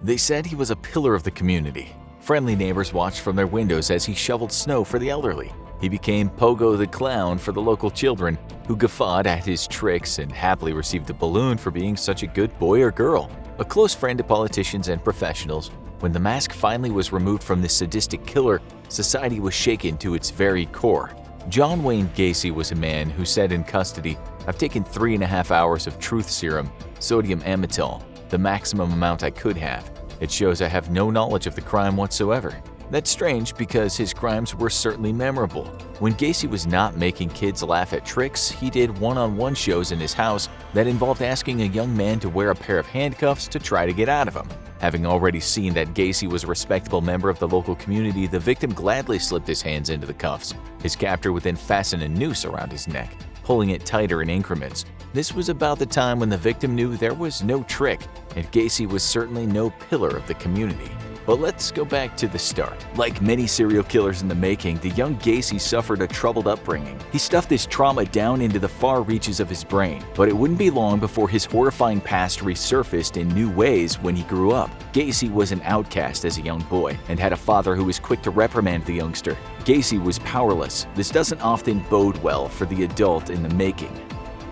They said he was a pillar of the community. Friendly neighbors watched from their windows as he shoveled snow for the elderly. He became Pogo the Clown for the local children, who guffawed at his tricks and happily received a balloon for being such a good boy or girl. A close friend to politicians and professionals, when the mask finally was removed from this sadistic killer, society was shaken to its very core. John Wayne Gacy was a man who said in custody, "I've taken 3.5 hours of truth serum, sodium amytal, the maximum amount I could have. It shows I have no knowledge of the crime whatsoever." That's strange because his crimes were certainly memorable. When Gacy was not making kids laugh at tricks, he did one-on-one shows in his house that involved asking a young man to wear a pair of handcuffs to try to get out of them. Having already seen that Gacy was a respectable member of the local community, the victim gladly slipped his hands into the cuffs. His captor would then fasten a noose around his neck, pulling it tighter in increments. This was about the time when the victim knew there was no trick, and Gacy was certainly no pillar of the community. But let's go back to the start. Like many serial killers in the making, the young Gacy suffered a troubled upbringing. He stuffed his trauma down into the far reaches of his brain, but it wouldn't be long before his horrifying past resurfaced in new ways when he grew up. Gacy was an outcast as a young boy and had a father who was quick to reprimand the youngster. Gacy was powerless. This doesn't often bode well for the adult in the making.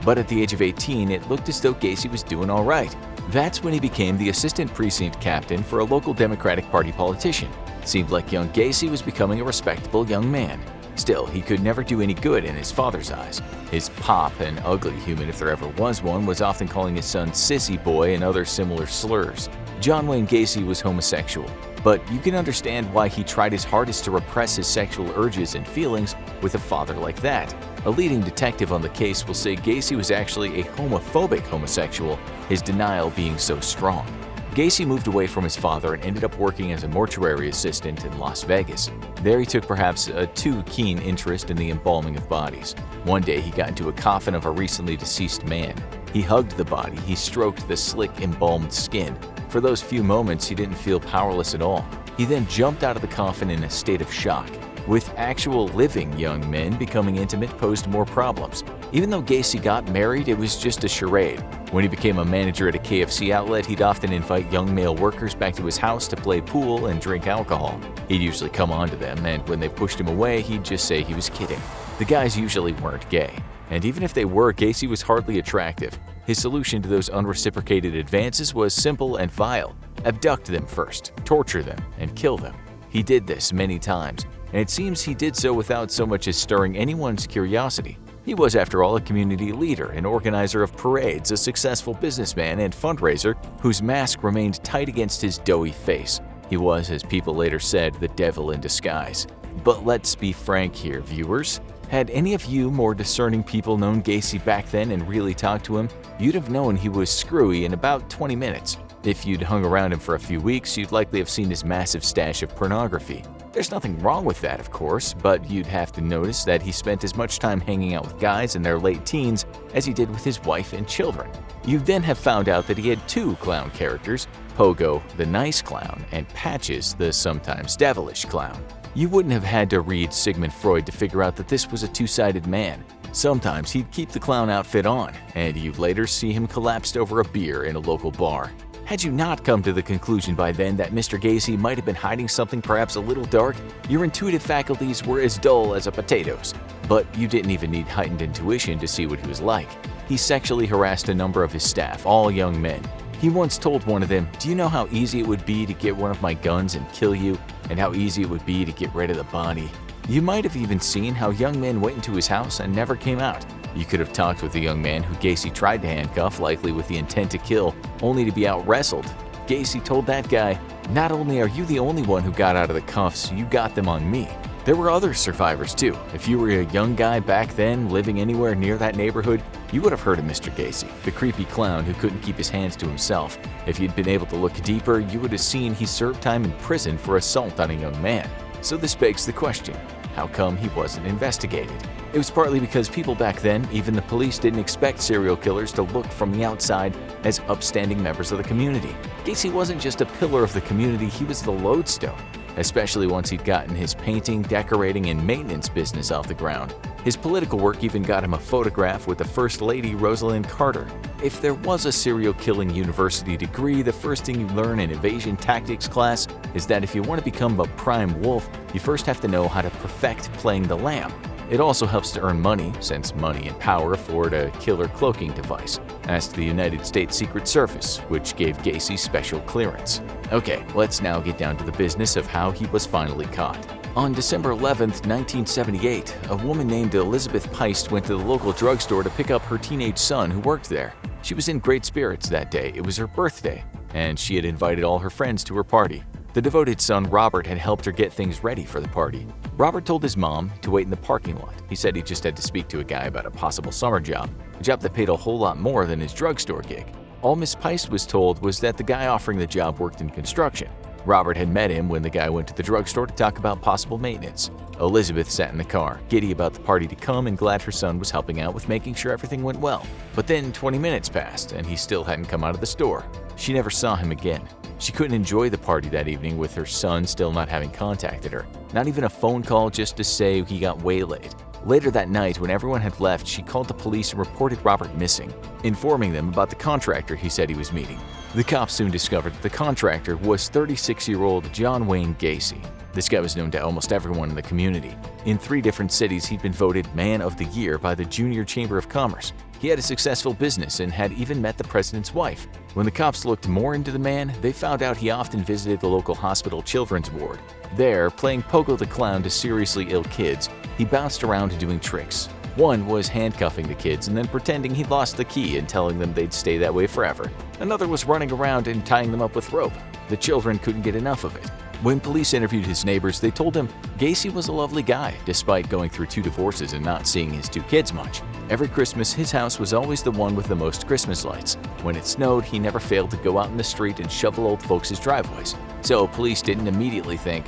But at the age of 18, it looked as though Gacy was doing all right. That's when he became the assistant precinct captain for a local Democratic Party politician. It seemed like young Gacy was becoming a respectable young man. Still, he could never do any good in his father's eyes. His pop, an ugly human if there ever was one, was often calling his son sissy boy and other similar slurs. John Wayne Gacy was homosexual, but you can understand why he tried his hardest to repress his sexual urges and feelings with a father like that. A leading detective on the case will say Gacy was actually a homophobic homosexual, his denial being so strong. Gacy moved away from his father and ended up working as a mortuary assistant in Las Vegas. There he took perhaps a too keen interest in the embalming of bodies. One day he got into a coffin of a recently deceased man. He hugged the body, he stroked the slick embalmed skin. For those few moments he didn't feel powerless at all. He then jumped out of the coffin in a state of shock. With actual living young men becoming intimate posed more problems. Even though Gacy got married, it was just a charade. When he became a manager at a KFC outlet, he'd often invite young male workers back to his house to play pool and drink alcohol. He'd usually come on to them, and when they pushed him away, he'd just say he was kidding. The guys usually weren't gay, and even if they were, Gacy was hardly attractive. His solution to those unreciprocated advances was simple and vile. Abduct them first, torture them, and kill them. He did this many times, and it seems he did so without so much as stirring anyone's curiosity. He was, after all, a community leader, an organizer of parades, a successful businessman and fundraiser whose mask remained tight against his doughy face. He was, as people later said, the devil in disguise. But let's be frank here, viewers. Had any of you more discerning people known Gacy back then and really talked to him, you'd have known he was screwy in about 20 minutes. If you'd hung around him for a few weeks, you'd likely have seen his massive stash of pornography. There's nothing wrong with that, of course, but you'd have to notice that he spent as much time hanging out with guys in their late teens as he did with his wife and children. You'd then have found out that he had two clown characters, Pogo, the nice clown, and Patches, the sometimes devilish clown. You wouldn't have had to read Sigmund Freud to figure out that this was a two-sided man. Sometimes he'd keep the clown outfit on, and you'd later see him collapsed over a beer in a local bar. Had you not come to the conclusion by then that Mr. Gacy might have been hiding something perhaps a little dark, your intuitive faculties were as dull as a potato's. But you didn't even need heightened intuition to see what he was like. He sexually harassed a number of his staff, all young men. He once told one of them, "Do you know how easy it would be to get one of my guns and kill you, and how easy it would be to get rid of the body?" You might have even seen how young men went into his house and never came out. You could have talked with a young man who Gacy tried to handcuff, likely with the intent to kill, only to be out-wrestled. Gacy told that guy, "Not only are you the only one who got out of the cuffs, you got them on me." There were other survivors too. If you were a young guy back then living anywhere near that neighborhood, you would have heard of Mr. Gacy, the creepy clown who couldn't keep his hands to himself. If you'd been able to look deeper, you would have seen he served time in prison for assault on a young man. So this begs the question, how come he wasn't investigated? It was partly because people back then, even the police, didn't expect serial killers to look from the outside as upstanding members of the community. Gacy wasn't just a pillar of the community, he was the lodestone. especially once he'd gotten his painting, decorating, and maintenance business off the ground. His political work even got him a photograph with the First Lady Rosalind Carter. If there was a serial killing university degree, the first thing you learn in evasion tactics class is that if you want to become a prime wolf, you first have to know how to perfect playing the lamb. It also helps to earn money, since money and power afford a killer cloaking device. Ask the United States Secret Service, which gave Gacy special clearance. Okay, let's now get down to the business of how he was finally caught. On December 11, 1978, a woman named Elizabeth Peist went to the local drugstore to pick up her teenage son who worked there. She was in great spirits that day. It was her birthday, and she had invited all her friends to her party. The devoted son, Robert, had helped her get things ready for the party. Robert told his mom to wait in the parking lot. He said he just had to speak to a guy about a possible summer job, a job that paid a whole lot more than his drugstore gig. All Miss Peist was told was that the guy offering the job worked in construction. Robert had met him when the guy went to the drugstore to talk about possible maintenance. Elizabeth sat in the car, giddy about the party to come and glad her son was helping out with making sure everything went well. But then 20 minutes passed and he still hadn't come out of the store. She never saw him again. She couldn't enjoy the party that evening with her son still not having contacted her. Not even a phone call just to say he got waylaid. Later that night, when everyone had left, she called the police and reported Robert missing, informing them about the contractor he said he was meeting. The cops soon discovered that the contractor was 36-year-old John Wayne Gacy. This guy was known to almost everyone in the community. In 3 different cities, he'd been voted Man of the Year by the Junior Chamber of Commerce. He had a successful business and had even met the president's wife. When the cops looked more into the man, they found out he often visited the local hospital children's ward. There, playing Pogo the Clown to seriously ill kids, he bounced around doing tricks. One was handcuffing the kids and then pretending he'd lost the key and telling them they'd stay that way forever. Another was running around and tying them up with rope. The children couldn't get enough of it. When police interviewed his neighbors, they told him Gacy was a lovely guy, despite going through 2 divorces and not seeing his 2 kids much. Every Christmas, his house was always the one with the most Christmas lights. When it snowed, he never failed to go out in the street and shovel old folks' driveways. So police didn't immediately think,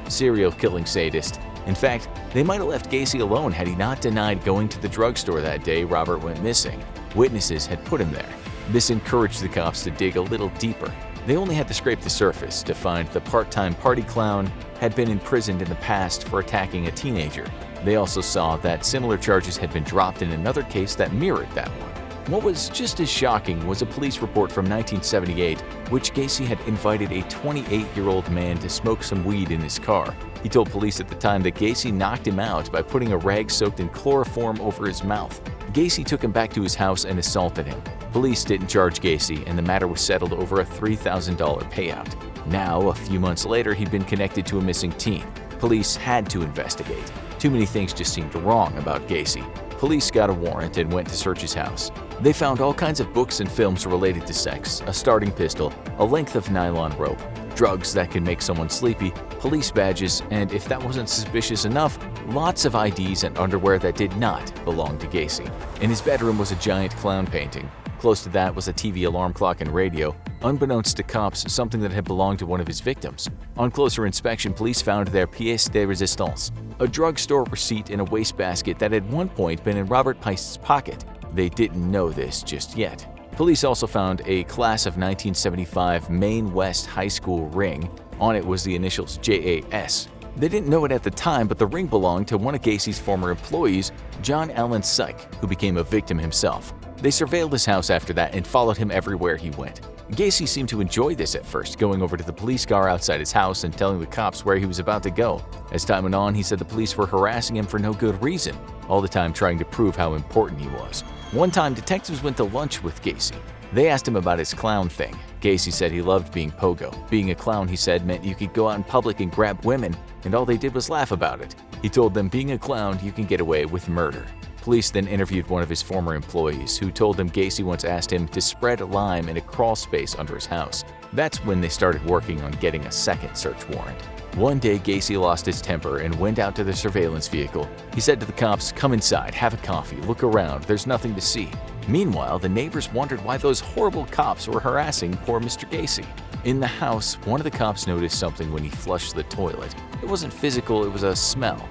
serial killing sadist. In fact, they might have left Gacy alone had he not denied going to the drugstore that day Robert went missing. Witnesses had put him there. This encouraged the cops to dig a little deeper. They only had to scrape the surface to find the part-time party clown had been imprisoned in the past for attacking a teenager. They also saw that similar charges had been dropped in another case that mirrored that one. What was just as shocking was a police report from 1978, which Gacy had invited a 28-year-old man to smoke some weed in his car. He told police at the time that Gacy knocked him out by putting a rag soaked in chloroform over his mouth. Gacy took him back to his house and assaulted him. Police didn't charge Gacy, and the matter was settled over a $3,000 payout. Now, a few months later, he'd been connected to a missing teen. Police had to investigate. Too many things just seemed wrong about Gacy. Police got a warrant and went to search his house. They found all kinds of books and films related to sex, a starting pistol, a length of nylon rope, drugs that can make someone sleepy, police badges, and if that wasn't suspicious enough, lots of IDs and underwear that did not belong to Gacy. In his bedroom was a giant clown painting. Close to that was a TV alarm clock and radio, unbeknownst to cops, something that had belonged to one of his victims. On closer inspection, police found their pièce de résistance, a drugstore receipt in a wastebasket that had at one point been in Robert Peist's pocket. They didn't know this just yet. Police also found a class of 1975 Maine West High School ring. On it was the initials JAS. They didn't know it at the time, but the ring belonged to one of Gacy's former employees, John Allen Syke, who became a victim himself. They surveilled his house after that and followed him everywhere he went. Gacy seemed to enjoy this at first, going over to the police car outside his house and telling the cops where he was about to go. As time went on, he said the police were harassing him for no good reason, all the time trying to prove how important he was. One time, detectives went to lunch with Gacy. They asked him about his clown thing. Gacy said he loved being Pogo. Being a clown, he said, meant you could go out in public and grab women, and all they did was laugh about it. He told them being a clown, you can get away with murder. Police then interviewed one of his former employees, who told him Gacy once asked him to spread lime in a crawl space under his house. That's when they started working on getting a second search warrant. One day, Gacy lost his temper and went out to the surveillance vehicle. He said to the cops, "Come inside, have a coffee, look around, there's nothing to see." Meanwhile, the neighbors wondered why those horrible cops were harassing poor Mr. Gacy. In the house, one of the cops noticed something when he flushed the toilet. It wasn't physical, it was a smell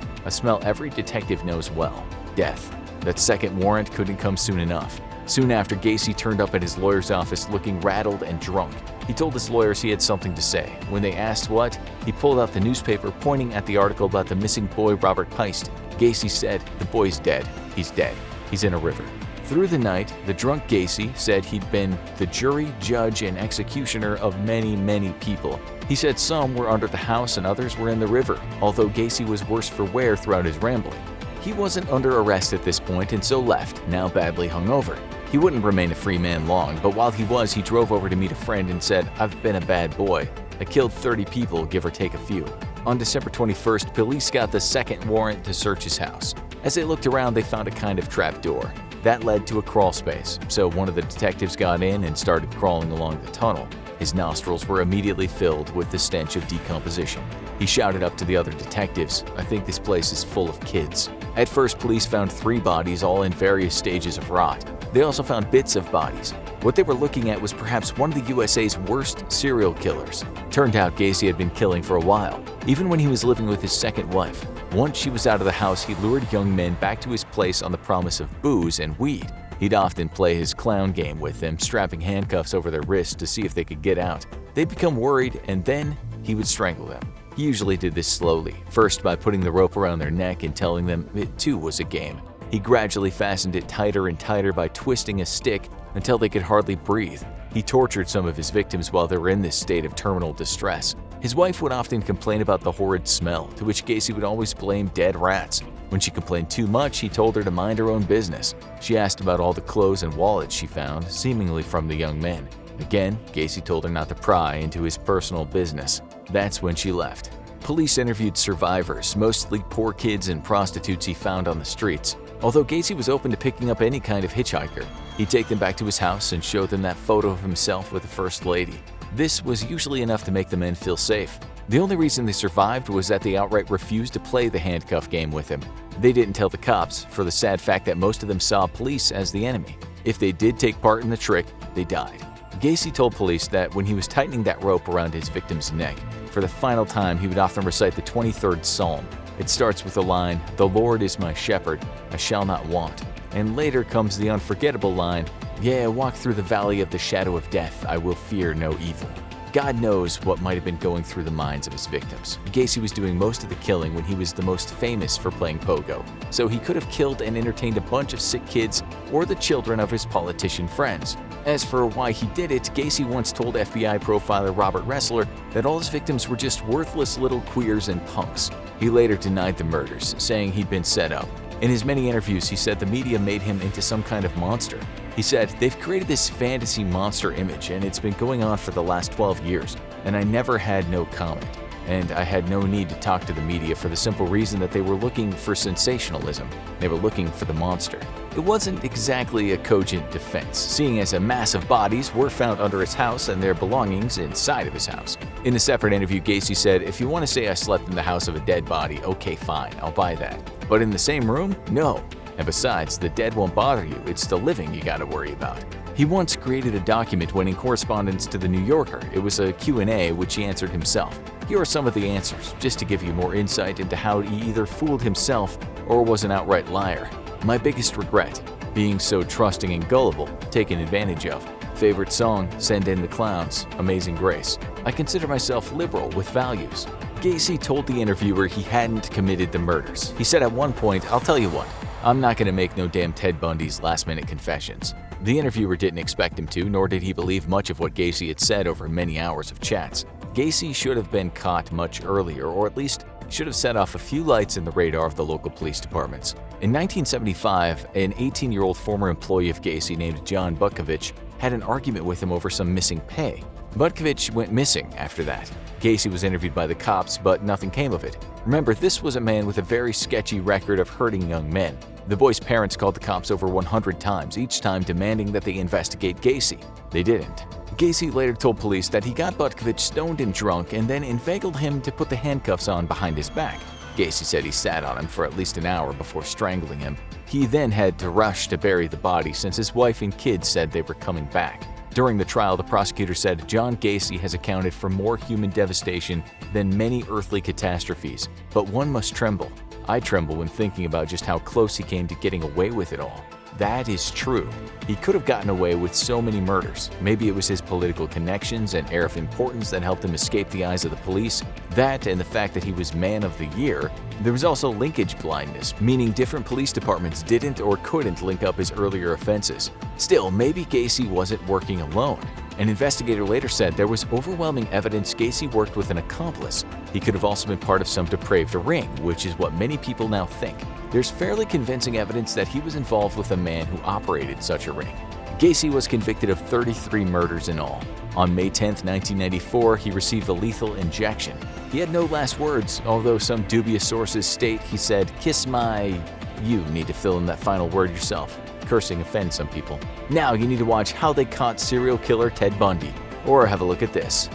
every detective knows well: death. That second warrant couldn't come soon enough. Soon after, Gacy turned up at his lawyer's office looking rattled and drunk. He told his lawyers he had something to say. When they asked what, he pulled out the newspaper, pointing at the article about the missing boy Robert Peist. Gacy said, "The boy's dead. He's dead. He's in a river." Through the night, the drunk Gacy said he'd been the jury, judge, and executioner of many, many people. He said some were under the house and others were in the river, although Gacy was worse for wear throughout his rambling. He wasn't under arrest at this point and so left, now badly hungover. He wouldn't remain a free man long, but while he was, he drove over to meet a friend and said, "I've been a bad boy. I killed 30 people, give or take a few." On December 21st, police got the second warrant to search his house. As they looked around, they found a kind of trap door. That led to a crawl space, so one of the detectives got in and started crawling along the tunnel. His nostrils were immediately filled with the stench of decomposition. He shouted up to the other detectives, "I think this place is full of kids." At first, police found 3 bodies, all in various stages of rot. They also found bits of bodies. What they were looking at was perhaps one of the USA's worst serial killers. Turned out Gacy had been killing for a while, even when he was living with his second wife. Once she was out of the house, he lured young men back to his place on the promise of booze and weed. He'd often play his clown game with them, strapping handcuffs over their wrists to see if they could get out. They'd become worried, and then he would strangle them. He usually did this slowly, first by putting the rope around their neck and telling them it too was a game. He gradually fastened it tighter and tighter by twisting a stick until they could hardly breathe. He tortured some of his victims while they were in this state of terminal distress. His wife would often complain about the horrid smell, to which Gacy would always blame dead rats. When she complained too much, he told her to mind her own business. She asked about all the clothes and wallets she found, seemingly from the young men. Again, Gacy told her not to pry into his personal business. That's when she left. Police interviewed survivors, mostly poor kids and prostitutes he found on the streets. Although Gacy was open to picking up any kind of hitchhiker, he'd take them back to his house and show them that photo of himself with the First Lady. This was usually enough to make the men feel safe. The only reason they survived was that they outright refused to play the handcuff game with him. They didn't tell the cops, for the sad fact that most of them saw police as the enemy. If they did take part in the trick, they died. Gacy told police that when he was tightening that rope around his victim's neck, for the final time he would often recite the 23rd Psalm. It starts with the line, "The Lord is my shepherd, I shall not want." And later comes the unforgettable line, "Yea, I walk through the valley of the shadow of death, I will fear no evil." God knows what might have been going through the minds of his victims. Gacy was doing most of the killing when he was the most famous for playing pogo, so he could have killed and entertained a bunch of sick kids or the children of his politician friends. As for why he did it, Gacy once told FBI profiler Robert Ressler that all his victims were just worthless little queers and punks. He later denied the murders, saying he'd been set up. In his many interviews, he said the media made him into some kind of monster. He said, "They've created this fantasy monster image, and it's been going on for the last 12 years, and I never had no comment. And I had no need to talk to the media for the simple reason that they were looking for sensationalism. They were looking for the monster." It wasn't exactly a cogent defense, seeing as a mass of bodies were found under his house and their belongings inside of his house. In a separate interview, Gacy said, "If you want to say I slept in the house of a dead body, okay, fine, I'll buy that. But in the same room? No. And besides, the dead won't bother you, it's the living you gotta worry about." He once created a document-winning correspondence to The New Yorker. It was a Q&A which he answered himself. Here are some of the answers, just to give you more insight into how he either fooled himself or was an outright liar. My biggest regret, being so trusting and gullible, taken advantage of. Favorite song, Send in the Clowns, Amazing Grace. I consider myself liberal with values. Gacy told the interviewer he hadn't committed the murders. He said at one point, "I'll tell you what, I'm not gonna make no damn Ted Bundy's last-minute confessions." The interviewer didn't expect him to, nor did he believe much of what Gacy had said over many hours of chats. Gacy should have been caught much earlier, or at least should have set off a few lights in the radar of the local police departments. In 1975, an 18-year-old former employee of Gacy named John Butkovich had an argument with him over some missing pay. Butkovich went missing after that. Gacy was interviewed by the cops, but nothing came of it. Remember, this was a man with a very sketchy record of hurting young men. The boy's parents called the cops over 100 times, each time demanding that they investigate Gacy. They didn't. Gacy later told police that he got Butkovich stoned and drunk and then inveigled him to put the handcuffs on behind his back. Gacy said he sat on him for at least an hour before strangling him. He then had to rush to bury the body since his wife and kids said they were coming back. During the trial, the prosecutor said John Gacy has accounted for more human devastation than many earthly catastrophes, but one must tremble. I tremble when thinking about just how close he came to getting away with it all. that is true. He could have gotten away with so many murders. Maybe it was his political connections and air of importance that helped him escape the eyes of the police. That and the fact that he was Man of the Year. There was also linkage blindness, meaning different police departments didn't or couldn't link up his earlier offenses. Still, maybe Gacy wasn't working alone. An investigator later said there was overwhelming evidence Gacy worked with an accomplice. He could have also been part of some depraved ring, which is what many people now think. There's fairly convincing evidence that he was involved with a man who operated such a ring. Gacy was convicted of 33 murders in all. On May 10, 1994, he received a lethal injection. He had no last words, although some dubious sources state he said, "Kiss my..." You need to fill in that final word yourself. Cursing offends some people. Now you need to watch How They Caught Serial Killer Ted Bundy, or have a look at this.